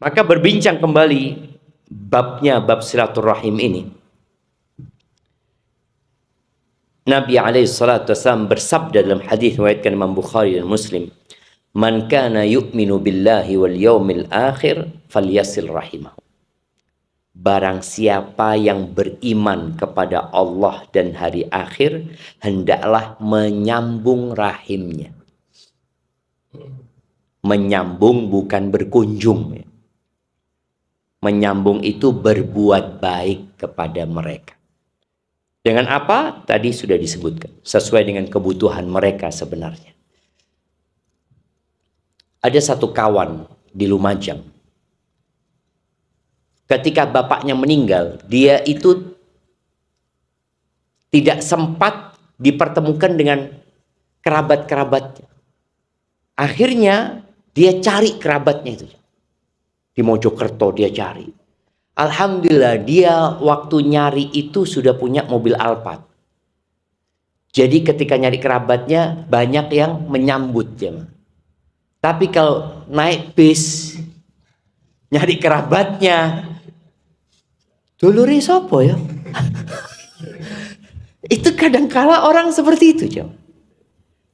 Maka berbincang kembali bab silaturahim ini. Nabi SAW bersabda dalam hadis riwayatkan Imam Bukhari dan Muslim, "Man kana yu'minu billahi wal yawmil akhir falyasil rahimahu." Barang siapa yang beriman kepada Allah dan hari akhir, hendaklah menyambung rahimnya. Menyambung bukan berkunjung. Menyambung itu berbuat baik kepada mereka. Dengan apa? Tadi sudah disebutkan. Sesuai dengan kebutuhan mereka sebenarnya. Ada satu kawan di Lumajang. Ketika bapaknya meninggal, dia itu tidak sempat dipertemukan dengan kerabat-kerabatnya. Akhirnya dia cari kerabatnya itu. Di Mojokerto dia cari. Alhamdulillah dia waktu nyari itu sudah punya mobil Alphard. Jadi ketika nyari kerabatnya banyak yang menyambut ya. Tapi kalau naik bis nyari kerabatnya, dulure sopo ya? Itu kadangkala orang seperti itu, Jam.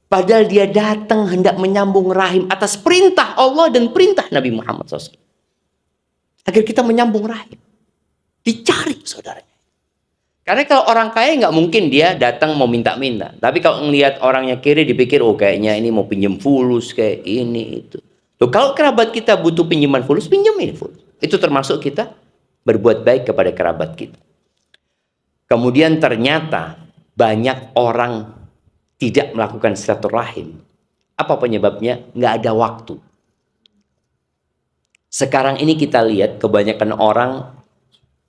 Padahal dia datang hendak menyambung rahim atas perintah Allah dan perintah Nabi Muhammad SAW. Agar kita menyambung rahim. Dicari saudaranya. Karena kalau orang kaya nggak mungkin dia datang mau minta-minta. Tapi kalau ngelihat orangnya kiri dipikir, oh kayaknya ini mau pinjam fulus kayak ini itu. Loh, kalau kerabat kita butuh pinjaman fulus, pinjamin fulus. Itu termasuk kita berbuat baik kepada kerabat kita. Kemudian ternyata banyak orang tidak melakukan silaturahim. Apa penyebabnya? Nggak ada waktu. Sekarang ini kita lihat kebanyakan orang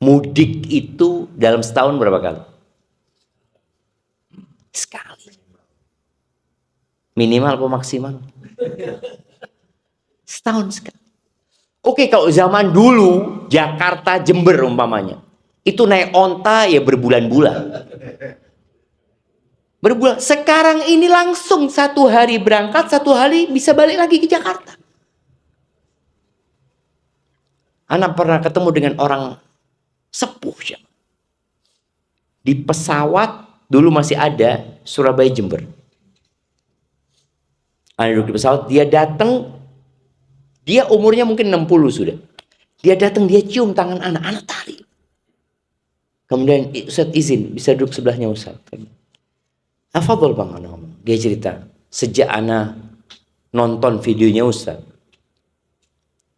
mudik itu dalam setahun berapa kali? Sekali. Minimal atau maksimal? Setahun sekali. Oke, kalau zaman dulu Jakarta Jember umpamanya, itu naik onta ya berbulan-bulan. Berbulan. Sekarang ini langsung satu hari berangkat, satu hari bisa balik lagi ke Jakarta. Anak pernah ketemu dengan orang sepuh ya. Di pesawat dulu masih ada Surabaya Jember. Anak duduk di pesawat, dia datang, dia umurnya mungkin 60 sudah. Dia datang, dia cium tangan anak tarik. Kemudian Ustaz izin, bisa duduk sebelahnya Ustaz. Afadhol bang anak. Dia cerita, sejak anak nonton videonya Ustaz,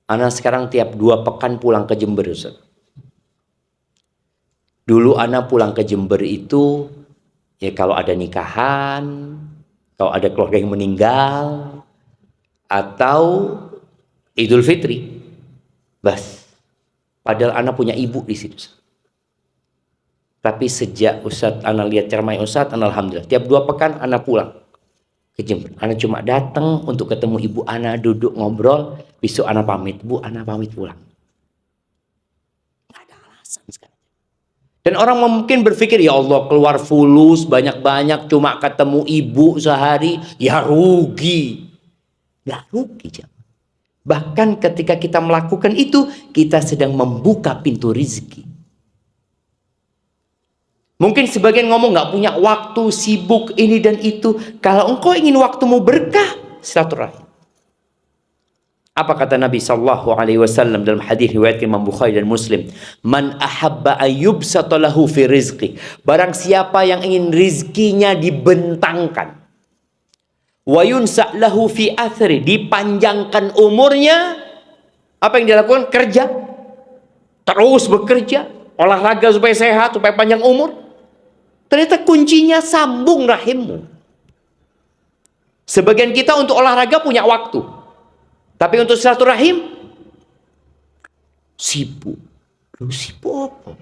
anak sekarang tiap 2 pekan pulang ke Jember Ustaz. Dulu anak pulang ke Jember itu ya kalau ada nikahan, kalau ada keluarga yang meninggal, atau Idul Fitri. Bas. Padahal anak punya ibu di situ. Tapi sejak Ustadz anak lihat ceramah Ustadz, alhamdulillah tiap 2 pekan anak pulang ke Jember. Anak cuma datang untuk ketemu ibu anak, duduk ngobrol, besok anak pamit, Bu, anak pamit pulang. Nggak ada alasan sekarang. Dan orang mungkin berpikir, ya Allah keluar fulus banyak-banyak cuma ketemu ibu sehari, ya rugi. Nggak rugi, Jam. Bahkan ketika kita melakukan itu, kita sedang membuka pintu rezeki. Mungkin sebagian ngomong nggak punya waktu, sibuk ini dan itu. Kalau engkau ingin waktumu berkah, silaturahim. Apa kata Nabi sallallahu alaihi wasallam dalam hadis riwayat Imam Bukhari dan Muslim? Man ahabba ayyubsata lahu fi rizqi. Barang siapa yang ingin rizkinya dibentangkan, wa yunsa lahu fi athri, dipanjangkan umurnya, apa yang dilakukan? Kerja. Terus bekerja, olahraga supaya sehat, supaya panjang umur. Ternyata kuncinya sambung rahimmu. Sebagian kita untuk olahraga punya waktu, tapi untuk silaturahim sibuk. Sibuk apa?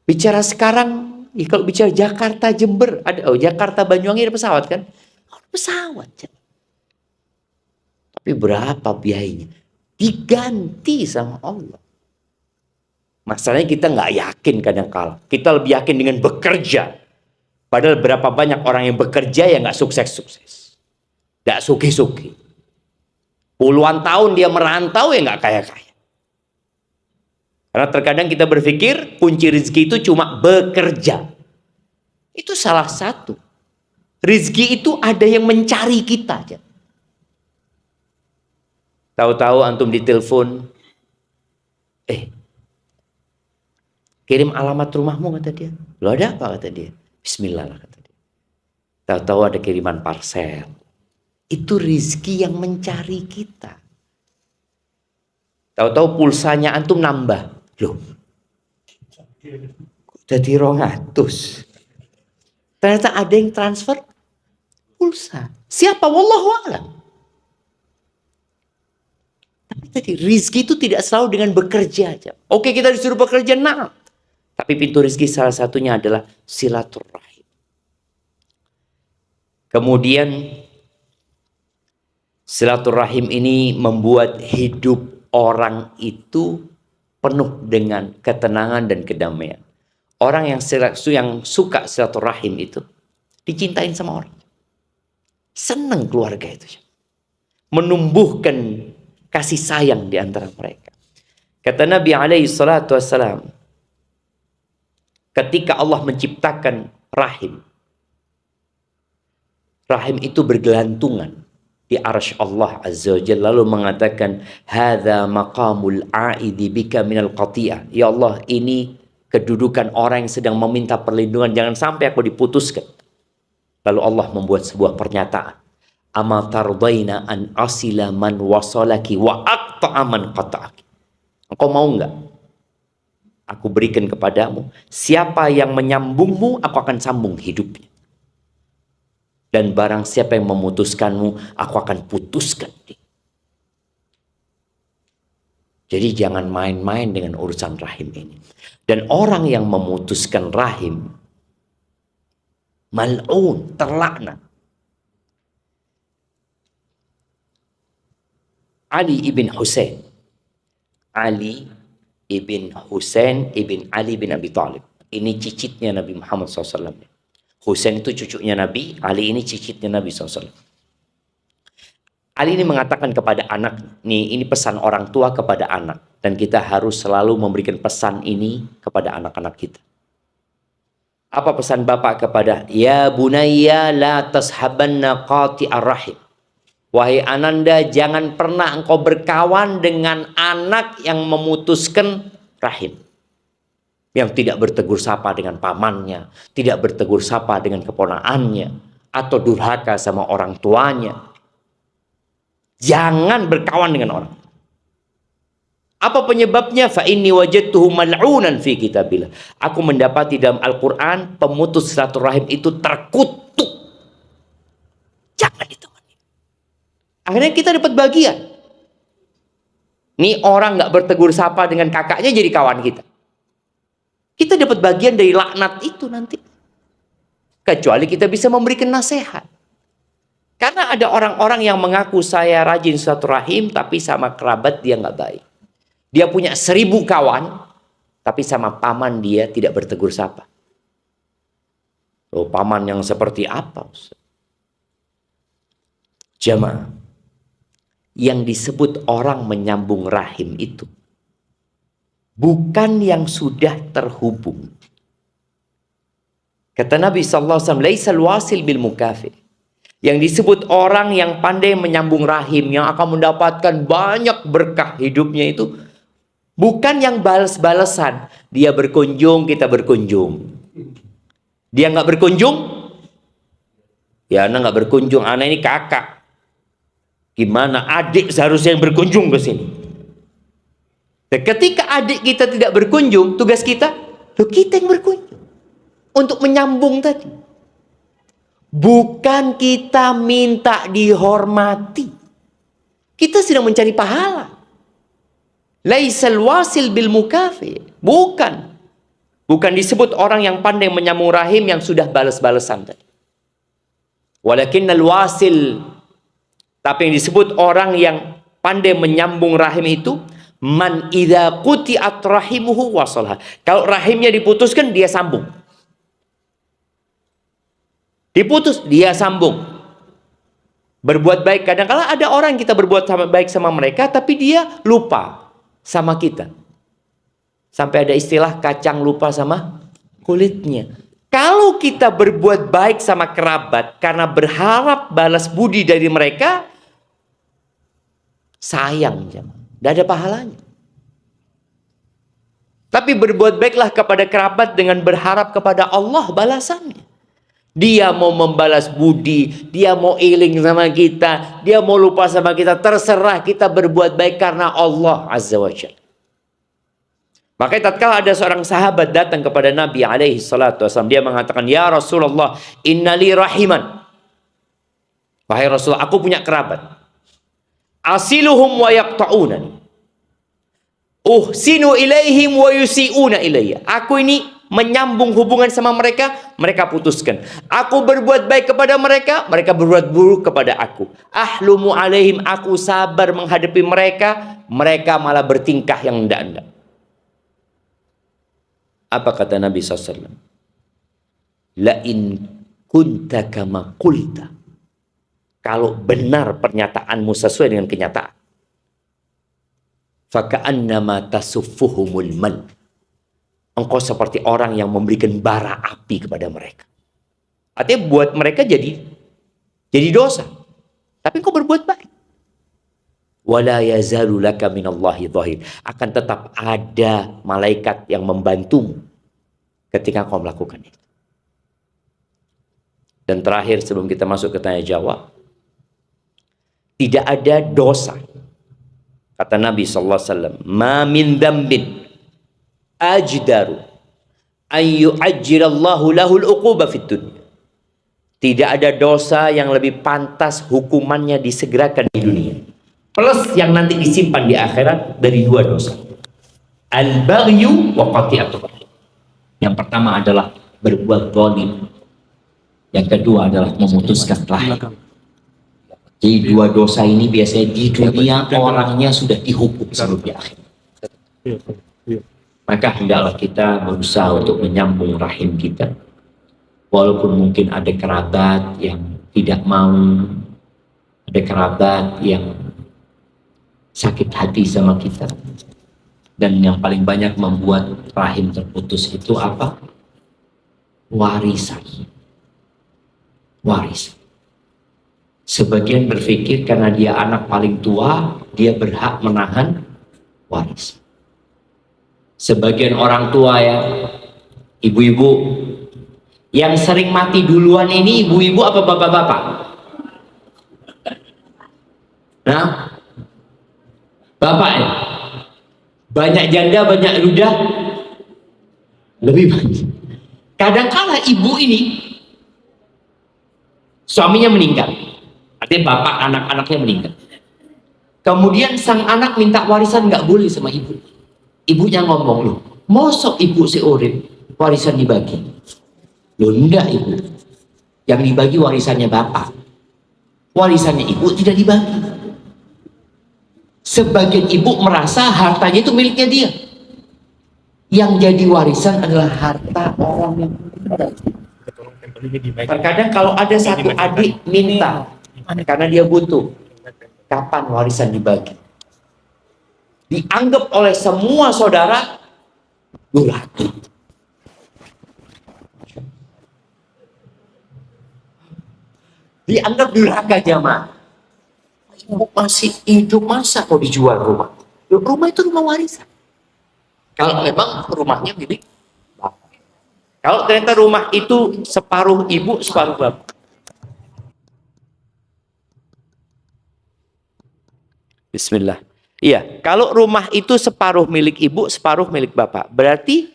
Bicara sekarang, kalau bicara Jakarta Jember, ada Jakarta Banyuwangi ada pesawat kan? Pesawat. Tapi berapa biayanya? Diganti sama Allah. Masalahnya kita nggak yakin kadang-kala. Kita lebih yakin dengan bekerja. Padahal berapa banyak orang yang bekerja yang nggak sukses-sukses. Nggak suki-suki. Puluhan tahun dia merantau ya nggak kaya-kaya. Karena terkadang kita berpikir kunci rezeki itu cuma bekerja. Itu salah satu. Rezeki itu ada yang mencari kita aja. Tahu-tahu antum ditelepon, kirim alamat rumahmu, kata dia. Lo ada apa, kata dia? Bismillah lah, kata dia. Tahu-tahu ada kiriman parcel. Itu rezeki yang mencari kita. Tahu-tahu pulsanya antum nambah. Loh, jadi 200. Ternyata ada yang transfer pulsa. Siapa? Wallahu a'lam. Tapi tadi rezeki itu tidak selalu dengan bekerja aja. Oke, kita disuruh bekerja, nah. Tapi pintu rezeki salah satunya adalah silaturahim. Kemudian silaturahim ini membuat hidup orang itu penuh dengan ketenangan dan kedamaian. Orang yang suka silaturahim itu dicintain sama orang. Senang keluarga itu. Menumbuhkan kasih sayang di antara mereka. Kata Nabi alaihi salatu wassalam, ketika Allah menciptakan rahim, rahim itu bergelantungan di arsy Allah azza wa jalla, lalu mengatakan, hadza maqamul aidi bika minal qati'ah. Ya Allah, ini kedudukan orang yang sedang meminta perlindungan, jangan sampai aku diputuskan. Lalu Allah membuat sebuah pernyataan, ama tardaina an asila man wasalaki wa aqta'a man qata'aki. Engkau mau enggak aku berikan kepadamu siapa yang menyambungmu, aku akan sambung hidupnya. Dan barang siapa yang memutuskanmu, aku akan putuskan. Jadi jangan main-main dengan urusan rahim ini. Dan orang yang memutuskan rahim, mal'un, terlaknat. Ali ibn Husain. Ali ibn Husain ibn Ali bin Abi Thalib. Ini cicitnya Nabi Muhammad SAW. Husain itu cucunya Nabi, Ali ini cicitnya Nabi SAW. Ali ini mengatakan kepada anak, ini pesan orang tua kepada anak. Dan kita harus selalu memberikan pesan ini kepada anak-anak kita. Apa pesan bapak kepada, ya bunayya la tashabanna qati'ar rahim. Wahai ananda, jangan pernah engkau berkawan dengan anak yang memutuskan rahim. Yang tidak bertegur sapa dengan pamannya, tidak bertegur sapa dengan keponakannya, atau durhaka sama orang tuanya. Jangan berkawan dengan orang. Apa penyebabnya? Fa inni wajadtuhu mal'unan fi kitabillah. Aku mendapati dalam Al-Quran pemutus silaturahim itu terkutuk. Jangan ditemani. Akhirnya kita dapat bagian. Nih orang nggak bertegur sapa dengan kakaknya jadi kawan kita. Kita dapat bagian dari laknat itu nanti. Kecuali kita bisa memberikan nasihat. Karena ada orang-orang yang mengaku saya rajin silaturahim, tapi sama kerabat dia nggak baik. Dia punya 1000 kawan, tapi sama paman dia tidak bertegur sapa. Oh, paman yang seperti apa? Jamaah, yang disebut orang menyambung rahim itu bukan yang sudah terhubung. Kata Nabi SAW, laisal wasil bil mukafi. Yang disebut orang yang pandai menyambung rahim, yang akan mendapatkan banyak berkah hidupnya itu, bukan yang balas-balasan. Dia berkunjung, kita berkunjung. Dia nggak berkunjung, ya anak nggak berkunjung, anak ini kakak. Gimana adik seharusnya yang berkunjung ke sini? Dan ketika adik kita tidak berkunjung, tugas kita, kita yang berkunjung. Untuk menyambung tadi. Bukan kita minta dihormati. Kita sedang mencari pahala. Laisal wasil bil mukafi. Bukan. Bukan disebut orang yang pandai menyambung rahim yang sudah balas-balasan tadi. Walakinnal wasil. Tapi yang disebut orang yang pandai menyambung rahim itu, man idza quti'at rahimuhu wasalha. Kalau rahimnya diputuskan, dia sambung. Diputus, dia sambung. Berbuat baik, kadang-kala ada orang kita berbuat baik sama mereka, tapi dia lupa sama kita. Sampai ada istilah kacang lupa sama kulitnya. Kalau kita berbuat baik sama kerabat karena berharap balas budi dari mereka, sayang, tidak ada pahalanya. Tapi berbuat baiklah kepada kerabat dengan berharap kepada Allah balasannya. Dia mau membalas budi, dia mau iling sama kita, dia mau lupa sama kita, terserah, kita berbuat baik karena Allah Azza wa Jalla. Makanya tatkala ada seorang sahabat datang kepada Nabi alaihi salatu wasallam, dia mengatakan, "Ya Rasulullah, innali rahiman." Wahai Rasul, aku punya kerabat. Asiluhum wa yaqta'unani. Uhsinu ilaihim wa yusi'una ilayya. Aku ini menyambung hubungan sama mereka, mereka putuskan. Aku berbuat baik kepada mereka, mereka berbuat buruk kepada aku. Ahlumu alaihim, aku sabar menghadapi mereka, mereka malah bertingkah yang enggak-enggak. Apa kata Nabi SAW? La in kunta kama qulta. Kalau benar pernyataanmu sesuai dengan kenyataan. Faka'annama tasuffuhumul mal. Engkau seperti orang yang memberikan bara api kepada mereka. Artinya buat mereka jadi dosa. Tapi engkau berbuat baik. Wala yazalu laka minallahi dhahir. Akan tetap ada malaikat yang membantumu ketika kau melakukan itu. Dan terakhir sebelum kita masuk ke tanya jawab, tidak ada dosa. Kata Nabi SAW, ma min dzambin ajdaru an yu'ajjilallahu lahul uquba fid dunya. Tidak ada dosa yang lebih pantas hukumannya disegerakan di dunia, plus yang nanti disimpan di akhirat, dari dua dosa. Al-baghyu wa qati'atul rahim. Yang pertama adalah berbuat zalim. Yang kedua adalah memutuskan rahim. Jadi dua dosa ini biasanya di dunia orangnya sudah dihukum sebelum di akhirat. Maka hendaklah kita berusaha untuk menyambung rahim kita. Walaupun mungkin ada kerabat yang tidak mau, ada kerabat yang sakit hati sama kita. Dan yang paling banyak membuat rahim terputus itu apa? Warisan. Warisan. Sebagian berpikir karena dia anak paling tua, dia berhak menahan waris. Sebagian orang tua ya, ibu-ibu, yang sering mati duluan ini ibu-ibu apa bapak-bapak? Nah, bapak ya? Banyak janda, banyak duda? Lebih banyak. Kadang-kala ibu ini, suaminya meninggal. Artinya bapak anak-anaknya meninggal. Kemudian sang anak minta warisan, nggak boleh sama ibu. Ibunya ngomong, loh, mosok ibu seurip warisan dibagi? Loh enggak ibu. Yang dibagi warisannya bapak. Warisannya ibu tidak dibagi. Sebagian ibu merasa hartanya itu miliknya dia. Yang jadi warisan adalah harta orang yang meninggal. Terkadang kalau ada satu adik minta, karena dia butuh, kapan warisan dibagi? Dianggap oleh semua saudara durhaka. Dianggap durhaka jamaah. Ibu masih hidup, masa kok dijual rumah? Rumah itu rumah warisan. Kalau memang rumahnya milik bapak. Kalau ternyata rumah itu separuh ibu, separuh bapak. Bismillah. Iya, kalau rumah itu separuh milik ibu, separuh milik bapak, berarti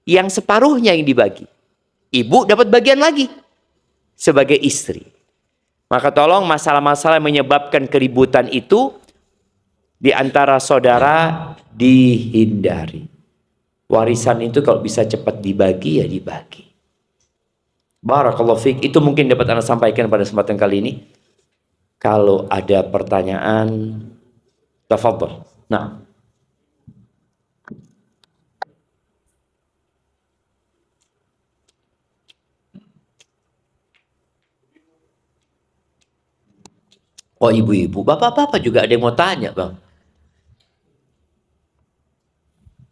yang separuhnya yang dibagi. Ibu dapat bagian lagi sebagai istri. Maka tolong masalah-masalah yang menyebabkan keributan itu di antara saudara dihindari. Warisan itu kalau bisa cepat dibagi, ya dibagi. Barakallahu fiik. Itu mungkin dapat Anda sampaikan pada kesempatan kali ini. Kalau ada pertanyaan, tafadhol. Nah. Kok ibu-ibu, bapak-bapak juga ada yang mau tanya, Bang.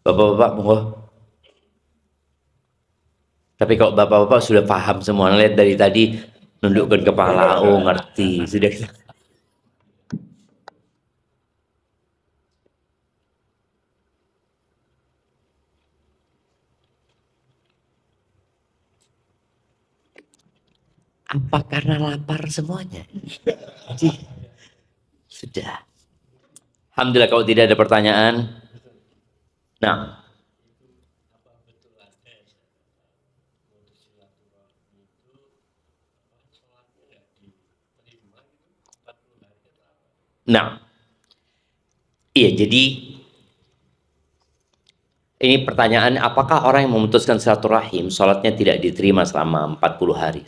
Bapak-bapak, monggo. Tapi kalau bapak-bapak sudah paham semua, lihat dari tadi nundukkan kepala, oh ngerti, sudah. Apa karena lapar semuanya? Sudah. Alhamdulillah kalau tidak ada pertanyaan. Nah, nah, iya jadi ini pertanyaan, apakah orang yang memutuskan silaturahim sholatnya tidak diterima selama 40 hari?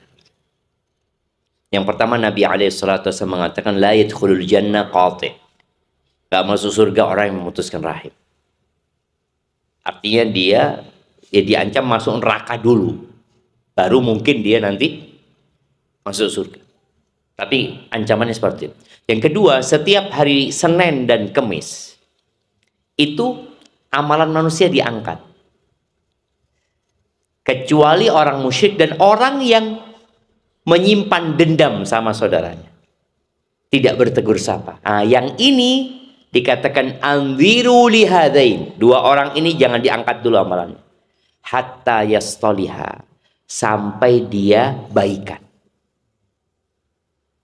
Yang pertama Nabi SAW mengatakan la yadkhulul jannah qati'. Gak masuk surga orang yang memutuskan rahim. Artinya dia ya diancam masuk neraka dulu. Baru mungkin dia nanti masuk surga. Tapi ancamannya seperti itu. Yang kedua, setiap hari Senin dan Kemis itu amalan manusia diangkat. Kecuali orang musyrik dan orang yang menyimpan dendam sama saudaranya. Tidak bertegur sapa. Nah, yang ini dikatakan anziru lihadain. Dua orang ini jangan diangkat dulu amalannya. Hatta yastoliha. Sampai dia baikan.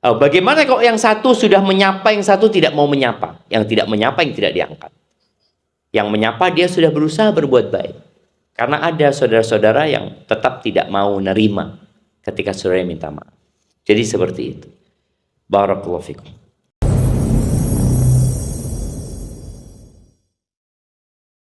Oh, bagaimana kalau yang satu sudah menyapa, yang satu tidak mau menyapa? Yang tidak menyapa, yang tidak diangkat. Yang menyapa dia sudah berusaha berbuat baik. Karena ada saudara-saudara yang tetap tidak mau nerima ketika saudara minta maaf. Jadi seperti itu. Barakallahu fikum.